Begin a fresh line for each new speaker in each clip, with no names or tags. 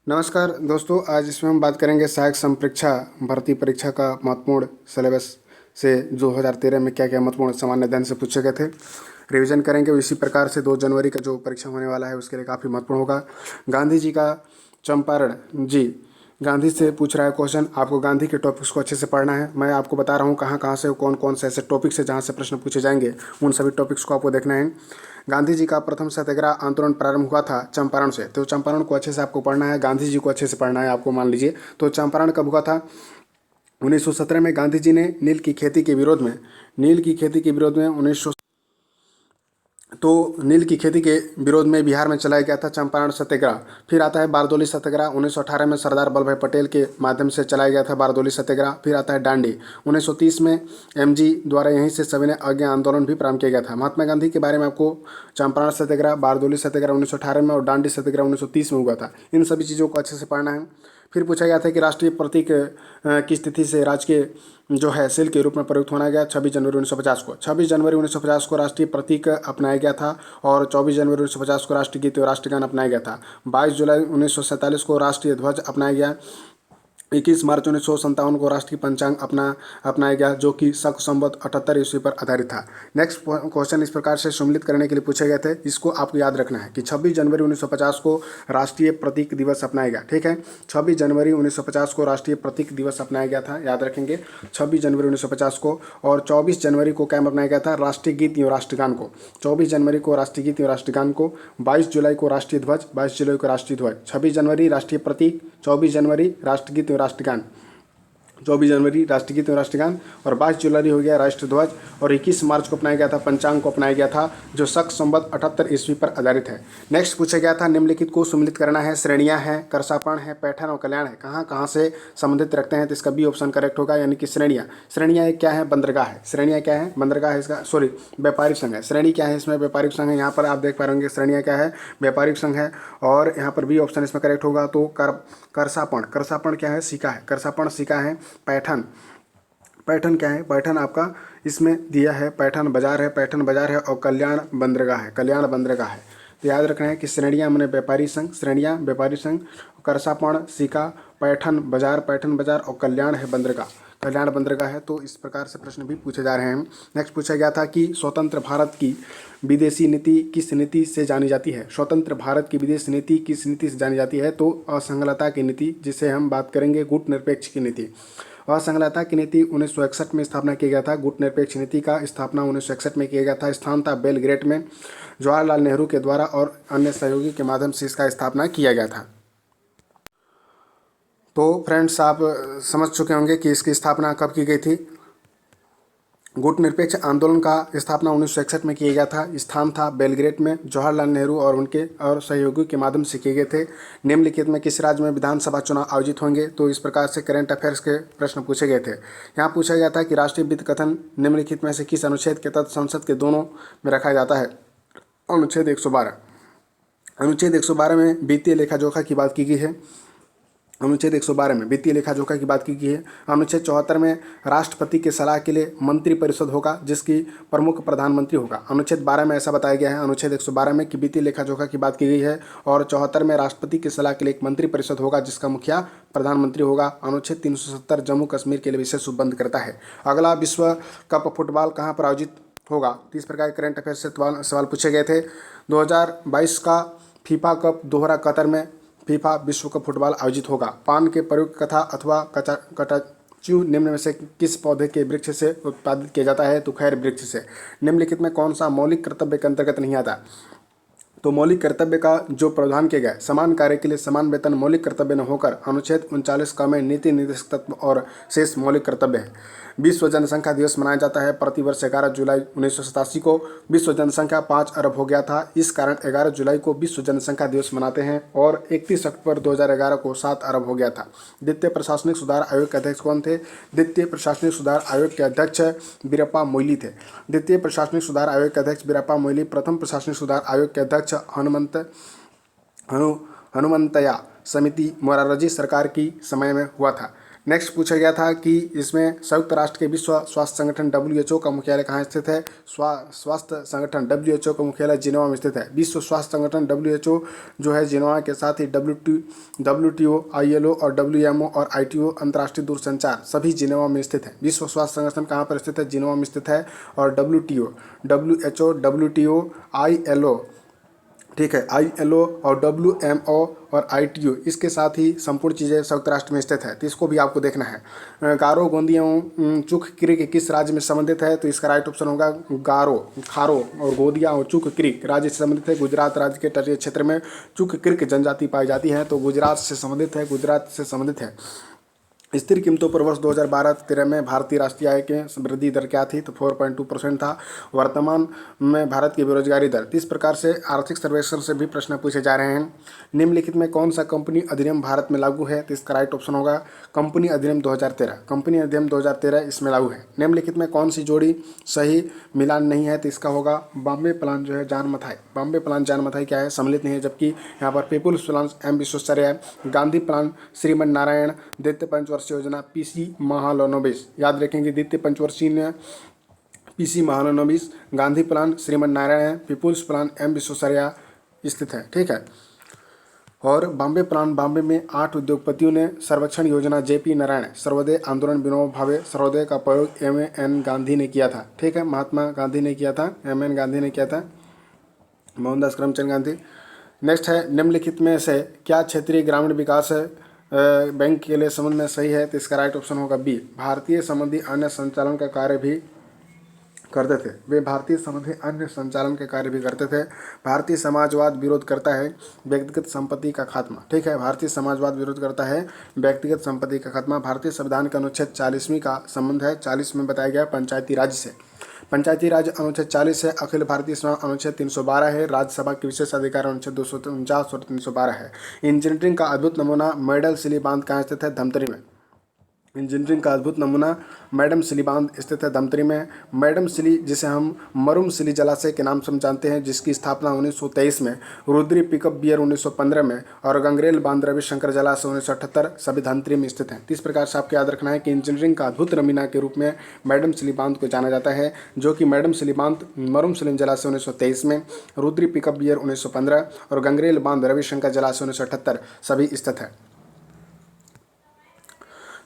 नमस्कार दोस्तों, आज इसमें हम बात करेंगे सहायक संप्रेक्षा भर्ती परीक्षा का महत्वपूर्ण सिलेबस से 2013 में क्या क्या महत्वपूर्ण सामान्य अध्ययन से पूछे गए थे। रिवीजन करेंगे। इसी प्रकार से 2 जनवरी का जो परीक्षा होने वाला है उसके लिए काफ़ी महत्वपूर्ण होगा। गांधी जी का चंपारण जी, गांधी से पूछ रहा है क्वेश्चन। आपको गांधी के टॉपिक्स को अच्छे से पढ़ना है। मैं आपको बता रहा हूँ कहाँ कहाँ से कौन कौन से ऐसे टॉपिक्स है जहाँ से प्रश्न पूछे जाएंगे, उन सभी टॉपिक्स को आपको देखना है। गांधी जी का प्रथम सत्याग्रह आंदोलन प्रारंभ हुआ था चंपारण से, तो चंपारण को अच्छे से आपको पढ़ना है। गांधी जी को अच्छे से पढ़ना है आपको। मान लीजिए तो चंपारण कब हुआ था? 1917 में गांधी जी ने नील की खेती के विरोध में, नील की खेती के विरोध में 1900 तो नील की खेती के विरोध में बिहार में चलाया गया था चंपारण सत्याग्रह। फिर आता है बारदोली सत्याग्रह, 1918 में सरदार वल्लभ भाई पटेल के माध्यम से चलाया गया था बारदोली सत्याग्रह। फिर आता है दांडी, 1930 में एमजी द्वारा यहीं से सविनय अज्ञा आंदोलन भी प्रारंभ किया गया था। महात्मा गांधी के बारे में आपको चंपारण सत्याग्रह, बारदोली सत्याग्रह 1918 में और दांडी सत्याग्रह 1930 में हुआ था। इन सभी चीज़ों को अच्छे से पढ़ना है। फिर पूछा गया था कि राष्ट्रीय प्रतीक किस तिथि से राजकीय जो है सील के रूप में प्रयुक्त होना गया? 26 जनवरी 1950 को। 26 जनवरी 1950 को राष्ट्रीय प्रतीक अपनाया गया था और 24 जनवरी 1950 को राष्ट्रगीत और राष्ट्रगान अपनाया गया था। 22 जुलाई 1947 को राष्ट्रीय ध्वज अपनाया गया। 21 मार्च 1957 को राष्ट्रीय पंचांग अपनाया गया, जो कि शक संवत 78 ईस्वी पर आधारित था। नेक्स्ट क्वेश्चन इस प्रकार से सम्मिलित करने के लिए पूछे गए थे। इसको आपको याद रखना है कि 26 जनवरी 1950 को राष्ट्रीय प्रतीक दिवस अपनाया गया। ठीक है, 26 जनवरी 1950 को राष्ट्रीय प्रतीक दिवस अपनाया गया था, याद रखेंगे 26 जनवरी 1950 को। और 24 जनवरी को क्या अपनाया गया था? राष्ट्रीय गीत एवं राष्ट्रगान को। 24 जनवरी को राष्ट्रीय गीत एवं राष्ट्रगान को। 22 जुलाई को राष्ट्रीय ध्वज, 22 जुलाई को राष्ट्रीय ध्वज। 26 जनवरी राष्ट्रीय प्रतीक, 24 जनवरी राष्ट्रगीत एवं राष्ट्रगान, 24 जनवरी राष्ट्रगीत एवं राष्ट्रगान और 22 जुलाई हो गया राष्ट्रध्वज। और 21 मार्च को अपनाया गया था पंचांग को अपनाया गया था, जो शक संवत 78 ईस्वी पर आधारित है। नेक्स्ट पूछा गया था निम्नलिखित को सम्मिलित करना है। श्रेणियां हैं, करसापण है, पैठन और कल्याण है, कहाँ कहाँ से संबंधित रखते हैं? तो इसका बी ऑप्शन करेक्ट होगा, यानी कि श्रेणियां। श्रेणियां क्या है? बंदरगाह है। श्रेणियां क्या है? बंदरगाह है। इसका सॉरी व्यापारिक संघ है। श्रेणी क्या है? इसमें व्यापारिक संघ है। यहाँ पर आप देख पा रहे होंगे श्रेणियां क्या है? व्यापारिक संघ है। और यहाँ पर बी ऑप्शन इसमें करेक्ट होगा। तो करसापण, करसापण क्या है? सिक्का है। करसापण सिक्का है। पैठन, पैठन क्या है? पैठन आपका इसमें दिया है, पैठन बाजार है, पैठन बाजार है। और कल्याण बंदरगाह है, कल्याण बंदरगाह है। तो याद रखना है कि श्रेणियां मैंने व्यापारी संघ, श्रेणियां व्यापारी संघ, करसापण सिक्का, पैठन बाजार और कल्याण है बंदरगाह, कल्याण बंदरगाह है। तो इस प्रकार से प्रश्न भी पूछे जा रहे हैं। नेक्स्ट पूछा गया था कि स्वतंत्र भारत की विदेशी नीति किस नीति से जानी जाती है? स्वतंत्र भारत की विदेश नीति किस नीति से जानी जाती है? तो असंलग्नता की नीति, जिसे हम बात करेंगे गुटनिरपेक्ष की नीति। असंलग्नता की नीति 1961 में स्थापना किया गया था। गुटनिरपेक्ष नीति का स्थापना 1961 में किया गया था। स्थान था बेलग्रेड में। जवाहरलाल नेहरू के द्वारा और अन्य सहयोगी के माध्यम से इसका स्थापना किया गया था। तो फ्रेंड्स, आप समझ चुके होंगे कि इसकी स्थापना कब की गई थी। गुटनिरपेक्ष आंदोलन का स्थापना 1961 में किया गया था। स्थान था बेलग्रेड में। जवाहरलाल नेहरू और उनके और सहयोगियों के माध्यम से किए गए थे। निम्नलिखित में किस राज्य में विधानसभा चुनाव आयोजित होंगे? तो इस प्रकार से करंट अफेयर्स के प्रश्न पूछे गए थे। यहाँ पूछा गया था कि राष्ट्रीय वित्त कथन निम्नलिखित में से किस अनुच्छेद के तहत संसद के दोनों में रखा जाता है? अनुच्छेद 112। अनुच्छेद 112 में वित्तीय लेखा जोखा की बात की गई है। अनुच्छेद 112 में वित्तीय लेखा जोखा की बात की गई है। अनुच्छेद 74 में राष्ट्रपति के सलाह के लिए मंत्री परिषद होगा, जिसकी प्रमुख प्रधानमंत्री होगा। अनुच्छेद 12 में ऐसा बताया गया है, अनुच्छेद 112 में कि वित्तीय लेखा जोखा की बात की गई है। और 74 में राष्ट्रपति की सलाह के लिए एक मंत्री परिषद होगा, जिसका मुखिया प्रधानमंत्री होगा। अनुच्छेद 370 जम्मू कश्मीर के लिए विशेष उपबंध करता है। अगला, विश्व कप फुटबॉल कहाँ पर आयोजित होगा? तो इस प्रकार के करंट अफेयर से सवाल पूछे गए थे। 2022 का फीफा कप दोहरा कतर में फीफा विश्व कप फुटबॉल आयोजित होगा। पान के प्रयोग कथा अथवा कटाच्यू निम्न में से किस पौधे के वृक्ष से उत्पादित किया जाता है? तो खैर वृक्ष से। निम्नलिखित में कौन सा मौलिक कर्तव्य के अंतर्गत नहीं आता? तो मौलिक कर्तव्य का जो प्रावधान किया गया, समान कार्य के लिए समान वेतन मौलिक कर्तव्य न होकर अनुच्छेद 39 का में नीति निर्देशक तत्व और शेष मौलिक कर्तव्य है। विश्व जनसंख्या दिवस मनाया जाता है प्रतिवर्ष 11 जुलाई 1987 को। विश्व जनसंख्या 5 अरब हो गया था, इस कारण 11 जुलाई को विश्व जनसंख्या दिवस मनाते हैं। और 31 अक्टूबर 2011 को 7 अरब हो गया था। द्वितीय प्रशासनिक सुधार आयोग के अध्यक्ष कौन थे? द्वितीय प्रशासनिक सुधार आयोग के अध्यक्ष वीरप्पा मोइली थे। द्वितीय प्रशासनिक सुधार आयोग के अध्यक्ष वीरप्पा मोइली। प्रथम प्रशासनिक सुधार आयोग के अध्यक्ष हनुमंतया समिति मोरारजी सरकार की समय में हुआ था। नेक्स्ट पूछा गया था कि इसमें संयुक्त राष्ट्र के विश्व स्वास्थ्य संगठन WHO का मुख्यालय कहाँ स्थित है। स्वास्थ्य संगठन WHO का मुख्यालय जिनेवा में स्थित है। विश्व स्वास्थ्य संगठन WHO जो है जिनेवा के साथ ही WTO, ILO और WMO और ITO अंतर्राष्ट्रीय दूरसंचार सभी जिनेवा में स्थित है। विश्व स्वास्थ्य संगठन कहाँ पर स्थित है, जिनेवा में स्थित है। और WHO, WHO, WTO, ILO, ठीक है, ILO और WMO और ITO इसके साथ ही संपूर्ण चीज़ें संयुक्त राष्ट्र में स्थित है, तो इसको भी आपको देखना है। गारो, गोंदी एवं चुक क्रिक किस राज्य में संबंधित है, तो इसका राइट ऑप्शन होगा गारो, खारो और गोदिया और चुक क्रिक राज्य से संबंधित है। गुजरात राज्य के तटीय क्षेत्र में चुक क्रिक जनजाति पाई जाती है, तो गुजरात से संबंधित है, गुजरात से संबंधित है। स्थिर कीमतों पर वर्ष 2012-13 में भारतीय राष्ट्रीय आय के वृद्धि दर क्या थी, तो 4.2% था। वर्तमान में भारत की बेरोजगारी दर। इस प्रकार से आर्थिक सर्वेक्षण से भी प्रश्न पूछे जा रहे हैं। निम्नलिखित में कौन सा कंपनी अधिनियम भारत में लागू है, तो इसका राइट ऑप्शन होगा कंपनी अधिनियम 2013। कंपनी अधिनियम 2013 इसमें लागू है। निम्नलिखित में कौन सी जोड़ी सही मिलान नहीं है, तो इसका होगा बॉम्बे प्लान जो है जान मथाई। बॉम्बे प्लान जान मथाई क्या है, सम्मिलित नहीं है, जबकि यहाँ पर people's plan M Visvesvaraya, Gandhi plan Shriman Narayan, द्वितीय पंचवर्षीय योजना PC महालनोबिस। याद रखेंगे द्वितीय पंचवर्षीय PC Mahalanobis, Gandhi plan Shriman Narayan, people's plan M Visvesvaraya स्थित है, ठीक है। और बॉम्बे प्लान, बॉम्बे में 8 उद्योगपतियों ने सर्वेक्षण योजना JP नारायण, सर्वोदय आंदोलन, विनोबा भावे, सर्वोदय का प्रयोग MN गांधी ने किया था, ठीक है, महात्मा गांधी ने किया था, MN गांधी ने किया था, मोहनदास करमचंद गांधी। नेक्स्ट है निम्नलिखित में से क्या क्षेत्रीय ग्रामीण विकास बैंक के लिए संबंध में सही है, तो इसका राइट ऑप्शन होगा B। भारतीय संबंधी अन्य संचालन का कार्य भी करते थे। वे भारतीय संबंधी अन्य संचालन के कार्य भी करते थे। भारतीय समाजवाद विरोध करता है व्यक्तिगत संपत्ति का खात्मा, ठीक है, भारतीय समाजवाद विरोध करता है व्यक्तिगत संपत्ति का खात्मा। भारतीय संविधान का अनुच्छेद 40वीं का संबंध है, 40 में बताया गया पंचायती राज से। पंचायती राज अनुच्छेद 40 है। अखिल भारतीय चुनाव अनुच्छेद 312 है। राज्यसभा के विशेष अधिकार अनुच्छेद 249 और 312 है। इंजीनियरिंग का अद्भुत नमूना मेडल सिली बांध कहाँ स्थित है, धमतरी में। इंजीनियरिंग का अद्भुत नमूना मैडम सिली बांध स्थित है धमतरी में। मैडम सिली, जिसे हम मरुम सिली जलाशय के नाम से जानते हैं, जिसकी स्थापना 1923 में, रुद्री पिकअप बियर 1915 में और गंगरेल बांध रविशंकर जलाशय 1978 सभी धमतरी में स्थित हैं। इस प्रकार से आपको याद रखना है कि इंजीनियरिंग का अद्भुत नमूना के रूप में मैडम सिली बांध को जाना जाता है, जो कि मैडम सिली बांध मरुम सिली जलाशय 1923 में, रुद्री पिकअप बियर 1915 और गंगरेल बांध रविशंकर जलाशय 1978 सभी स्थित है।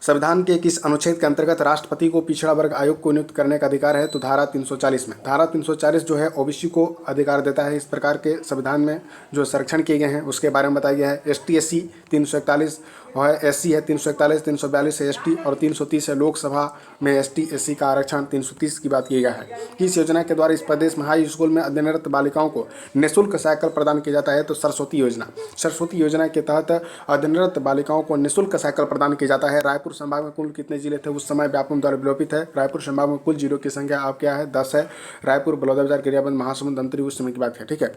संविधान के किस अनुच्छेद के अंतर्गत राष्ट्रपति को पिछड़ा वर्ग आयोग को नियुक्त करने का अधिकार है, तो धारा 340 में। धारा 340 जो है ओबीसी को अधिकार देता है। इस प्रकार के संविधान में जो संरक्षण किए गए हैं उसके बारे में बताया गया है। ST SC 341 है, SC है 341, 342 है ST और 330 है लोकसभा में ST SC का आरक्षण 330 की बात की गया है। किस योजना के द्वारा इस प्रदेश में हाई स्कूल में अध्ययनरत बालिकाओं को निःशुल्क साइकिल प्रदान किया जाता है, तो सरस्वती योजना। सरस्वती योजना के तहत अध्ययनरत बालिकाओं को निःशुल्क साइकिल प्रदान किया जाता है। रायपुर संभाग में कुल कितने जिले थे उस समय, व्यापम द्वारा विलोपित है। रायपुर संभाग में कुल जिलों की संख्या आप क्या है, 10 है। रायपुर, बलौदाबाजार, गरियाबंद, महासमुंद, धमतरी उस समय की बात है, ठीक है।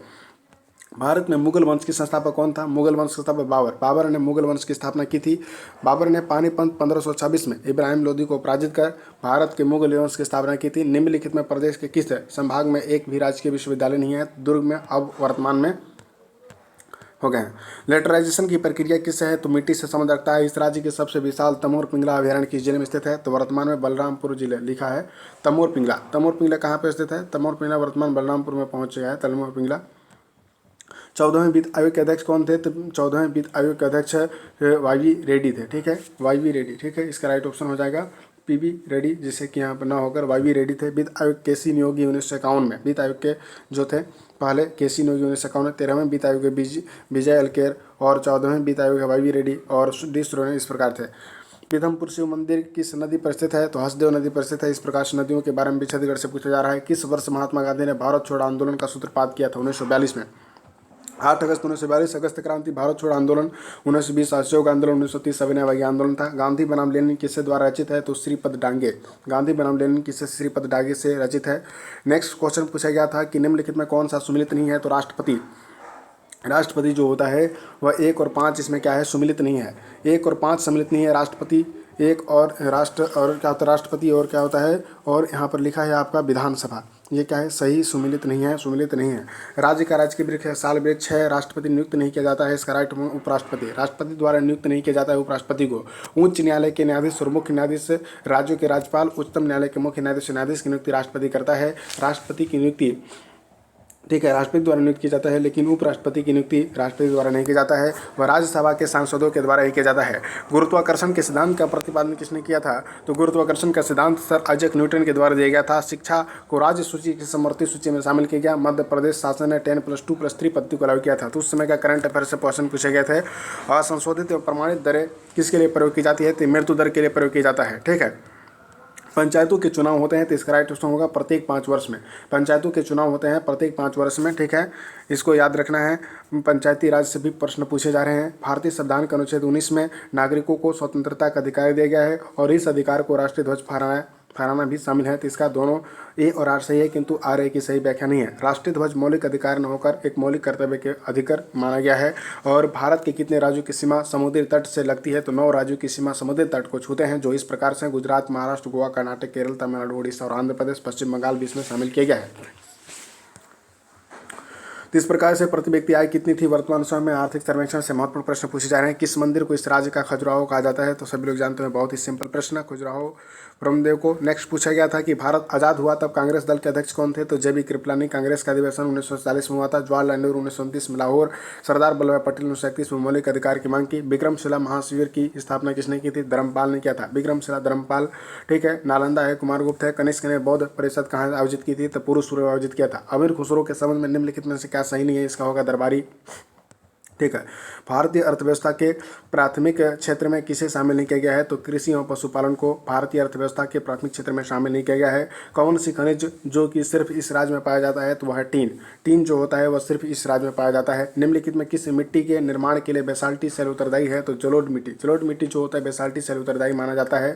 भारत में मुगल वंश की संस्थापक कौन था? मुगल वंश के संस्थापक बाबर। बाबर ने मुगल वंश की स्थापना की थी। बाबर ने पानीपत 1526 में इब्राहिम लोदी को पराजित कर भारत के मुगल वंश की स्थापना की थी। निम्नलिखित में प्रदेश के किस संभाग में एक भी राजकीय विश्वविद्यालय नहीं है? दुर्ग में अब वर्तमान में हो गए हैं। लेटराइजेशन की प्रक्रिया किससे है? तो मिट्टी से संबंध रखता है। इस राज्य के सबसे विशाल तमोर पिंगला अभ्यारण्य किस जिले में स्थित है? तो वर्तमान में बलरामपुर जिले लिखा है तमोर पिंगला। तमोर पिंगला कहाँ पे स्थित है? तमोर पिंगला वर्तमान बलरामपुर में पहुंच गया है तमोर पिंगला। 14वें वित्त आयोग के अध्यक्ष कौन थे? तो 14वें वित्त आयोग के अध्यक्ष YV रेड्डी थे, ठीक है, YV रेड्डी, ठीक है। इसका राइट ऑप्शन हो जाएगा PV रेड्डी, जिसे कि यहाँ पर ना होकर YV रेड्डी थे। वित्त आयोग KC नियोगी 1951 में। वित्त आयोग के जो थे पहले KC नियोगी 1951 में। 13वें वित्त आयोग के विजय अलकेर और 14वें वित्त आयोग के YV रेड्डी और D सुरेन इस प्रकार थे। पीथमपुर शिव मंदिर किस नदी पर स्थित है? तो हसदेव नदी पर स्थित है। इस प्रकार से नदियों के बारे में भी छत्तीसगढ़ से पूछा जा रहा है। किस वर्ष महात्मा गांधी ने भारत छोड़ो आंदोलन का सूत्रपात किया था? 1942 में। 8 अगस्त 1942 अगस्त क्रांति, भारत छोड़ो आंदोलन 1920 असहयोग आंदोलन 1930 अभिनय आंदोलन था। गांधी बनाम लेनिन किससे द्वारा रचित है? तो श्रीपद डांगे। गांधी बनाम लेनिन किससे? श्रीपद डांगे से रचित है। नेक्स्ट क्वेश्चन पूछा गया था कि निम्नलिखित में कौन सा सुमिलित नहीं है? तो राष्ट्रपति। राष्ट्रपति जो होता है वह 1 और 5 इसमें क्या है? सुमिलित नहीं है। 1 और 5 सम्मिलित नहीं है। राष्ट्रपति 1 और राष्ट्र और क्या होता है? राष्ट्रपति और क्या होता है? और यहाँ पर लिखा है आपका विधानसभा। ये क्या है, सही सुमिलित नहीं है, सुमिलित नहीं है। राज्य का राजकीय वृक्ष है साल वृक्ष है। राष्ट्रपति नियुक्त नहीं किया जाता है, इसका राइट उपराष्ट्रपति, राष्ट्रपति द्वारा नियुक्त नहीं किया जाता है उपराष्ट्रपति को। उच्च न्यायालय के न्यायाधीश और मुख्य न्यायाधीश राज्यों के राज्यपाल, उच्चतम न्यायालय के मुख्य न्यायाधीश की नियुक्ति राष्ट्रपति करता है। राष्ट्रपति की नियुक्ति, ठीक है, राष्ट्रपति द्वारा नियुक्त किया जाता है, लेकिन उपराष्ट्रपति की नियुक्ति राष्ट्रपति द्वारा नहीं किया जाता है, वह राज्यसभा के सांसदों के द्वारा ही किया जाता है। गुरुत्वाकर्षण के सिद्धांत का प्रतिपादन किसने किया था? तो गुरुत्वाकर्षण का सिद्धांत सर आइजैक न्यूटन के द्वारा दिया गया था। शिक्षा को राज्य सूची की समवर्ती सूची में शामिल किया गया। मध्य प्रदेश शासन ने 10+2+3 पद्धति को लागू किया था। तो उस समय का करंट अफेयर से क्वेश्चन पूछे गए थे। असंशोधित एवं प्रमाणित दरें किसके लिए प्रयोग की जाती है? तो मृत्यु दर के लिए प्रयोग किया जाता है, ठीक है। पंचायतों के चुनाव होते हैं, तो इसका राइट ऑप्शन होगा प्रत्येक 5 वर्ष में। पंचायतों के चुनाव होते हैं प्रत्येक 5 वर्ष में, ठीक है, इसको याद रखना है। पंचायती राज से भी प्रश्न पूछे जा रहे हैं। भारतीय संविधान के अनुच्छेद 19 में नागरिकों को स्वतंत्रता का अधिकार दिया गया है और इस अधिकार को राष्ट्रीय ध्वज फहराना भी शामिल है। तो इसका दोनों ए और आर सही है, किंतु आर ए की सही व्याख्या नहीं है। राष्ट्रीय ध्वज मौलिक अधिकार न होकर एक मौलिक कर्तव्य के अधिकार माना गया है। और भारत के कितने राज्यों की सीमा समुद्री तट से लगती है? तो 9 राज्यों की सीमा समुद्री तट को छूते हैं, जो इस प्रकार से गुजरात, महाराष्ट्र, गोवा, कर्नाटक, केरल, तमिलनाडु, उड़ीसा और आंध्र प्रदेश, पश्चिम बंगाल भी इसमें शामिल किया गया है। तो इस प्रकार से प्रति व्यक्ति आय कितनी थी वर्तमान समय में? आर्थिक सर्वेक्षण से महत्वपूर्ण प्रश्न पूछे जा रहे हैं। किस मंदिर को इस राज्य का खजुराहो कहा जाता है? तो सभी लोग जानते हैं, बहुत ही सिंपल प्रश्न, खजुराहो ब्रह्मदेव को। नेक्स्ट पूछा गया था कि भारत आज़ाद हुआ तब कांग्रेस दल के अध्यक्ष कौन थे? तो JB कृपलानी। कांग्रेस का अधिवेशन 1940 में हुआ था। जवाहरलाल नेहरू 1929 में लाहौर। सरदार वल्लभ भाई पटेल 1931 में मौलिक अधिकार की मांग की। विक्रमशिला महाशिविर की स्थापना किसने की थी? धर्मपाल ने किया था। विक्रमशिला धर्मपाल, ठीक है। नालंदा है, कुमारगुप्त है। कनिष्क ने बौद्ध परिषद कहाँ आयोजित की थी? तो पुरुषपुर आयोजित किया था। अमीर खुसरो के संबंध में निम्नलिखित में से क्या सही नहीं है? इसका होगा दरबारी, ठीक है। भारतीय अर्थव्यवस्था के प्राथमिक क्षेत्र में किसे शामिल नहीं किया गया है? तो कृषि एवं पशुपालन को भारतीय अर्थव्यवस्था के प्राथमिक क्षेत्र में शामिल नहीं किया गया है। कौन सी खनिज जो कि सिर्फ इस राज्य में पाया जाता है? तो वह है टीन। टीन जो होता है वह सिर्फ इस राज्य में पाया जाता है। निम्नलिखित में किस मिट्टी के निर्माण के लिए बेसाल्टी सेल उत्तरदायी है? तो जलोढ़ मिट्टी। जलोढ़ मिट्टी जो होता है बेसाल्टी सेल उत्तरदायी माना जाता है,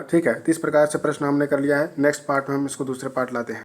ठीक है। तो इस प्रकार से प्रश्न हमने कर लिया है। नेक्स्ट पार्ट में हम इसको दूसरे पार्ट लाते हैं।